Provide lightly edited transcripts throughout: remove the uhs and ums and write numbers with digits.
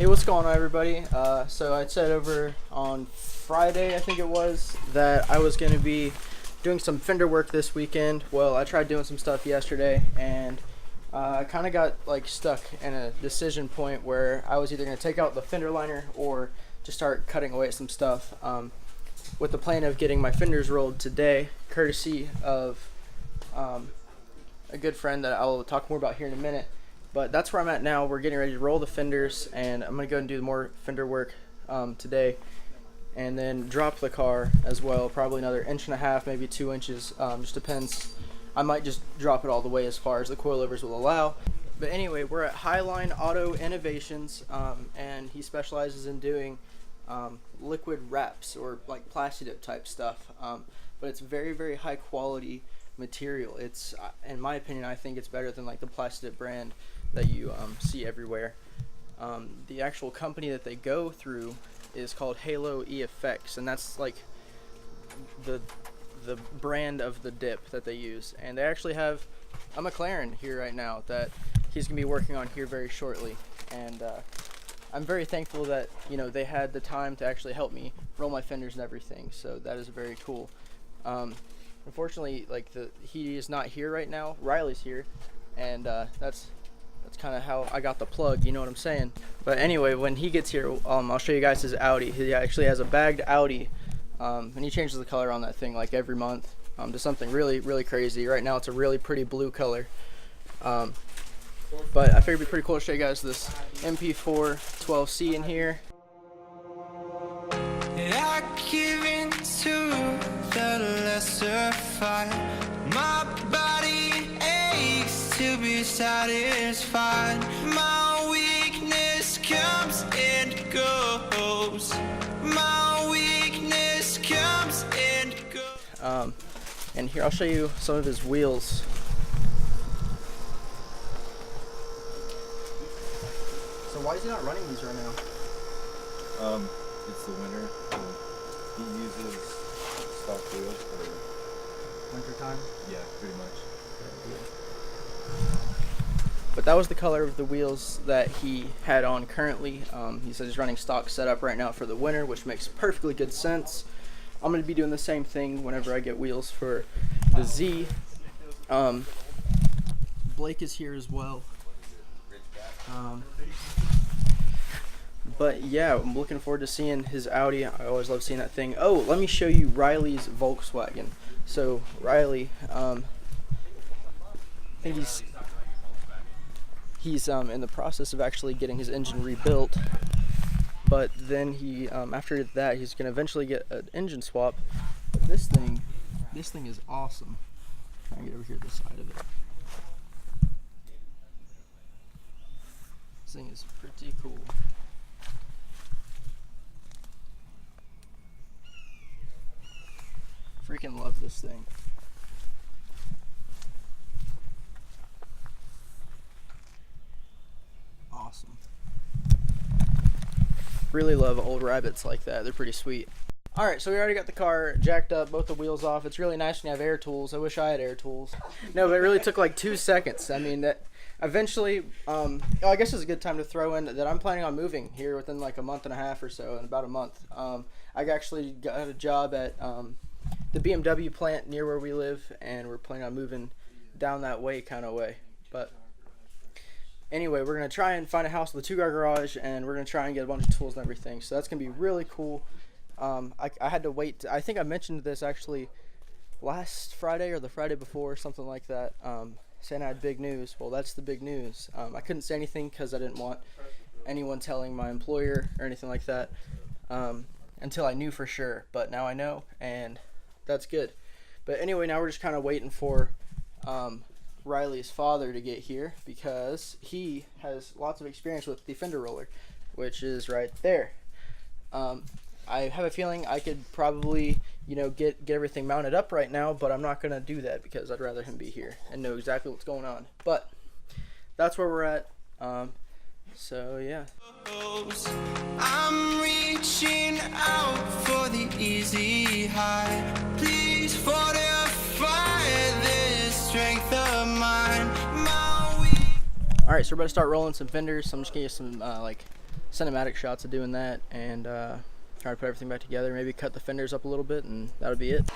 Hey, what's going on, everybody? So I said over on Friday, I think it was, that I was going to be doing some fender work this weekend. Well, I tried doing some stuff yesterday, and I kind of got like stuck in a decision point where I was either going to take out the fender liner or just start cutting away at some stuff, with the plan of getting my fenders rolled today, courtesy of a good friend that I will talk more about here in a minute. But that's where I'm at now. We're getting ready to roll the fenders, and I'm going to go and do more fender work today, and then drop the car as well, probably another 1.5 inches, maybe 2 inches, just depends. I might just drop it all the way as far as the coilovers will allow. But anyway, we're at Highline Auto Innovations, and he specializes in doing liquid wraps or like plastic dip type stuff, but it's very, very high quality material. It's, in my opinion, I think it's better than like the plastic dip brand that you see everywhere. The actual company that they go through is called Halo EFX, and that's like the brand of the dip that they use. And they actually have a McLaren here right now that he's gonna be working on here very shortly. And I'm very thankful that, you know, they had the time to actually help me roll my fenders and everything. So that is very cool. Unfortunately, like he is not here right now. Riley's here, and that's kind of how I got the plug, you know what I'm saying? But anyway, when he gets here, I'll show you guys his Audi. He actually has a bagged Audi, and he changes the color on that thing like every month to something really, really crazy. Right now it's a really pretty blue color. But I figured it'd be pretty cool to show you guys this MP4 12C in here. I give in to the lesser fight. My body aches to be satisfied. My weakness comes and goes. My weakness comes and goes. And here I'll show you some of his wheels. So why is he not running these right now? It's the winter. He uses stock wheels for Winter time? Yeah, pretty much. But that was the color of the wheels that he had on currently. He says he's running stock setup right now for the winter, which makes perfectly good sense. I'm going to be doing the same thing whenever I get wheels for the Z. Blake is here as well. But yeah, I'm looking forward to seeing his Audi. I always love seeing that thing. Oh, let me show you Riley's Volkswagen. So Riley, I think he's in the process of actually getting his engine rebuilt. But then he, after that, he's gonna eventually get an engine swap. But this thing is awesome. Try and get over here to the side of it. This thing is pretty cool. Freaking love this thing. Awesome. Really love old rabbits like that. They're pretty sweet. Alright, so we already got the car jacked up, both the wheels off. It's really nice when you have air tools. I wish I had air tools. No, but it really took like 2 seconds. I mean, that eventually, I guess it's a good time to throw in that I'm planning on moving here within like 1.5 months or so, in about a month. I actually got a job at the BMW plant near where we live, and we're planning on moving down that way kind of way. But anyway, we're going to try and find a house with a 2-car garage, and we're going to try and get a bunch of tools and everything. So that's going to be really cool. I had to wait. I think I mentioned this actually last Friday or the Friday before, something like that, saying I had big news. Well, that's the big news. I couldn't say anything because I didn't want anyone telling my employer or anything like that until I knew for sure. But now I know, and that's good. But anyway, now we're just kind of waiting for Riley's father to get here because he has lots of experience with the fender roller, which is right there. I have a feeling I could probably, you know, get everything mounted up right now, but I'm not going to do that because I'd rather him be here and know exactly what's going on. But that's where we're at. So yeah. I'm reaching out for the easy high. Please fortify this strength of mine. Alright, so we're about to start rolling some fenders. So I'm just gonna get some like cinematic shots of doing that, and try to put everything back together. Maybe cut the fenders up a little bit, and that'll be it.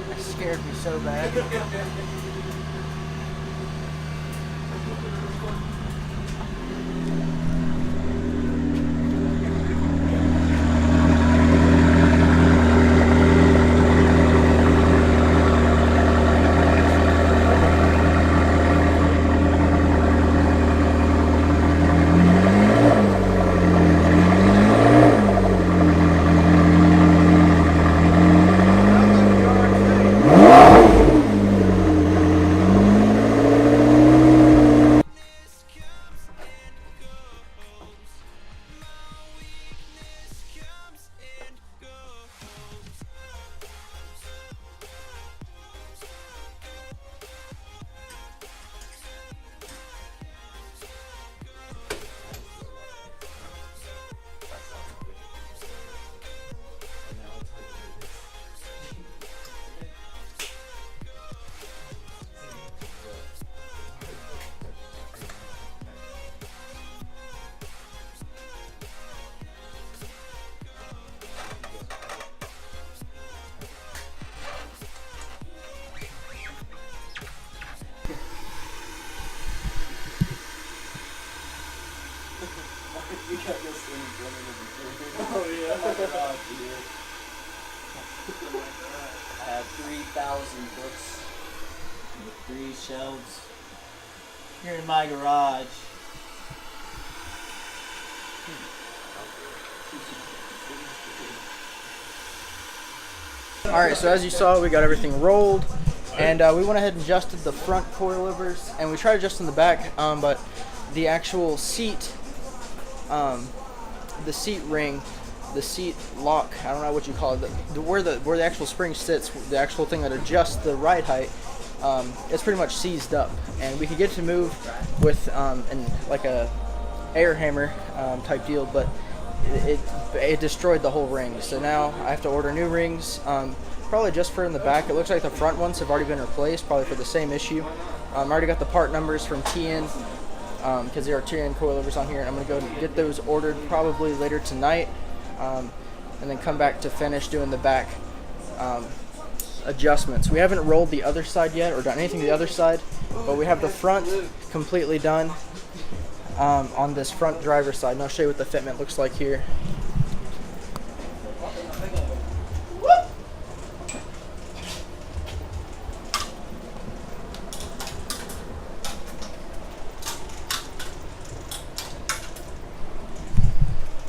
That scared me so bad. You got this thing running in the Oh yeah. my garage, dude. I have 3,000 books with 3 shelves here in my garage. Alright, so as you saw, we got everything rolled, and we went ahead and adjusted the front coilovers, and we tried adjusting the back, but the actual seat, the seat ring, the seat lock, I don't know what you call it, where the actual spring sits, the actual thing that adjusts the ride height, it's pretty much seized up, and we could get to move with like a air hammer type deal, but it destroyed the whole ring. So now I have to order new rings, probably just for in the back. It looks like the front ones have already been replaced, probably for the same issue. I already got the part numbers from TN, because there are TN coilovers on here, and I'm going to go and get those ordered probably later tonight, and then come back to finish doing the back adjustments. We haven't rolled the other side yet or done anything to the other side, but we have the front completely done on this front driver's side, and I'll show you what the fitment looks like here.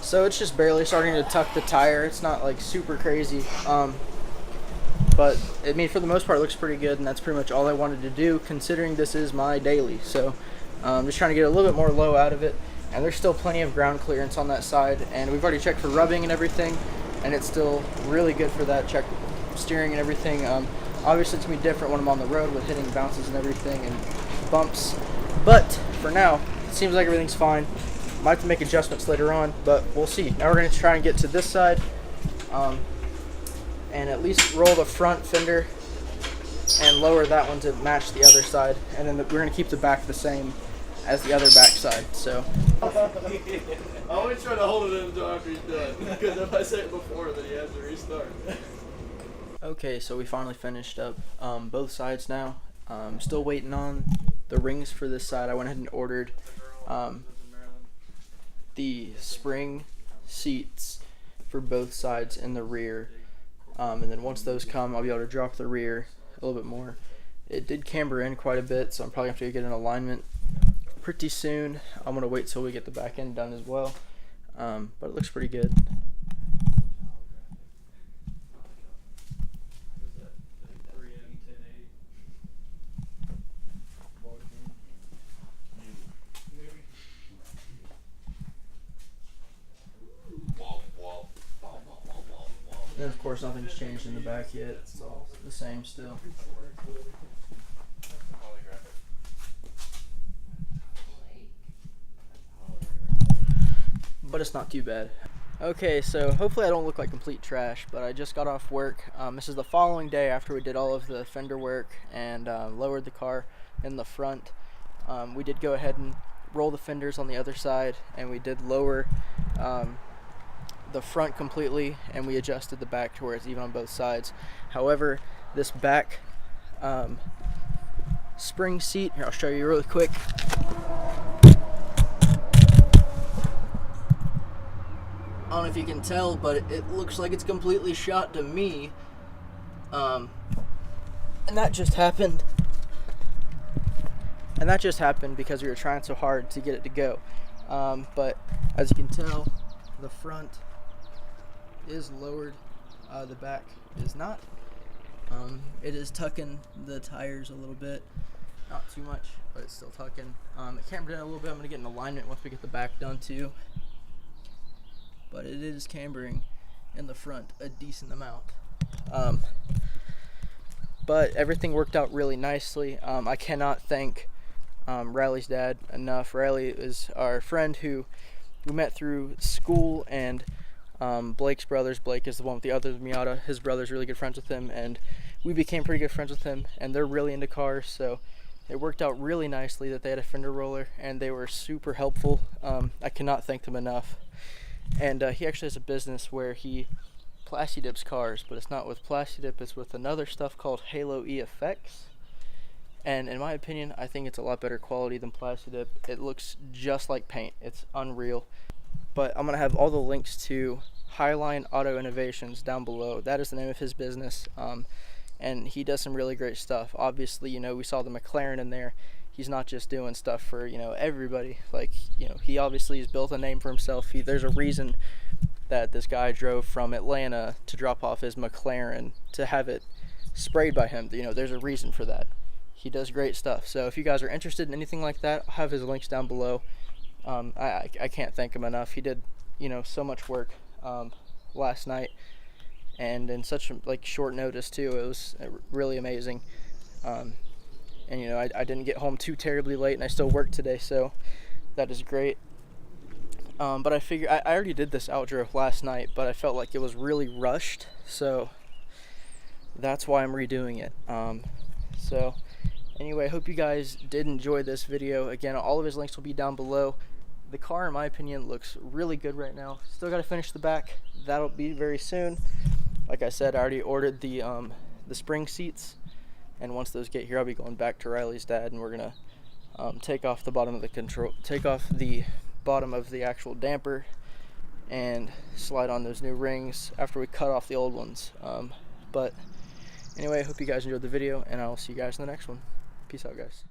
So it's just barely starting to tuck the tire. It's not like super crazy, but I mean, for the most part it looks pretty good, and that's pretty much all I wanted to do, considering this is my daily. So just trying to get a little bit more low out of it, and there's still plenty of ground clearance on that side, and we've already checked for rubbing and everything, and it's still really good for that. Check steering and everything. Obviously it's going to be different when I'm on the road with hitting bounces and everything and bumps, but for now it seems like everything's fine. Might have to make adjustments later on, but we'll see. Now we're going to try and get to this side, and at least roll the front fender and lower that one to match the other side, and then we're going to keep the back the same as the other back side. So I always try to hold it in until after he's done, because if I say it before, then he has to restart. okay, so we finally finished up both sides now. Still waiting on the rings for this side. I went ahead and ordered the spring seats for both sides in the rear, and then once those come, I'll be able to drop the rear a little bit more. It did camber in quite a bit, so I'm probably going to have to get an alignment pretty soon. I'm going to wait till we get the back end done as well, but it looks pretty good. And of course course, nothing's changed in the back yet. It's all the same still. But it's not too bad. Okay, so hopefully I don't look like complete trash, but I just got off work. This is the following day after we did all of the fender work and lowered the car in the front. We did go ahead and roll the fenders on the other side, and we did lower the front completely, and we adjusted the back to where it's even on both sides. However, this back spring seat, here I'll show you really quick. I don't know if you can tell, but it looks like it's completely shot to me. And that just happened. And that just happened because we were trying so hard to get it to go. But as you can tell, the front is lowered, the back is not. It is tucking the tires a little bit, not too much, but it's still tucking. The camber down a little bit. I'm gonna get in alignment once we get the back done too. But it is cambering in the front a decent amount. But everything worked out really nicely. I cannot thank Riley's dad enough. Riley is our friend who we met through school, and Blake's brothers. Blake is the one with the other Miata. His brother's really good friends with him, and we became pretty good friends with him, and they're really into cars, so it worked out really nicely that they had a fender roller, and they were super helpful. I cannot thank them enough. And he actually has a business where he plasti dips cars, but it's not with plasti dip, it's with another stuff called Halo E Effects. And in my opinion, I think it's a lot better quality than plasti dip. It looks just like paint. It's unreal. But I'm gonna have all the links to Highline Auto Innovations down below. That is the name of his business. And he does some really great stuff. Obviously, you know, we saw the McLaren in there. He's not just doing stuff for, you know, everybody. Like, you know, he obviously has built a name for himself. There's a reason that this guy drove from Atlanta to drop off his McLaren to have it sprayed by him. You know, there's a reason for that. He does great stuff. So if you guys are interested in anything like that, I'll have his links down below. I can't thank him enough. He did, you know, so much work last night, and in such short notice too. It was really amazing. And you know, I didn't get home too terribly late, and I still worked today, so that is great. But I figured I already did this outro last night, but I felt like it was really rushed, so that's why I'm redoing it. So anyway, I hope you guys did enjoy this video. Again, all of his links will be down below. The car, in my opinion, looks really good right now. Still got to finish the back. That'll be very soon. Like I said, I already ordered the spring seats, and once those get here, I'll be going back to Riley's dad, and we're gonna take off the bottom of the actual damper and slide on those new rings after we cut off the old ones. But anyway, I hope you guys enjoyed the video, and I'll see you guys in the next one. Peace out, guys.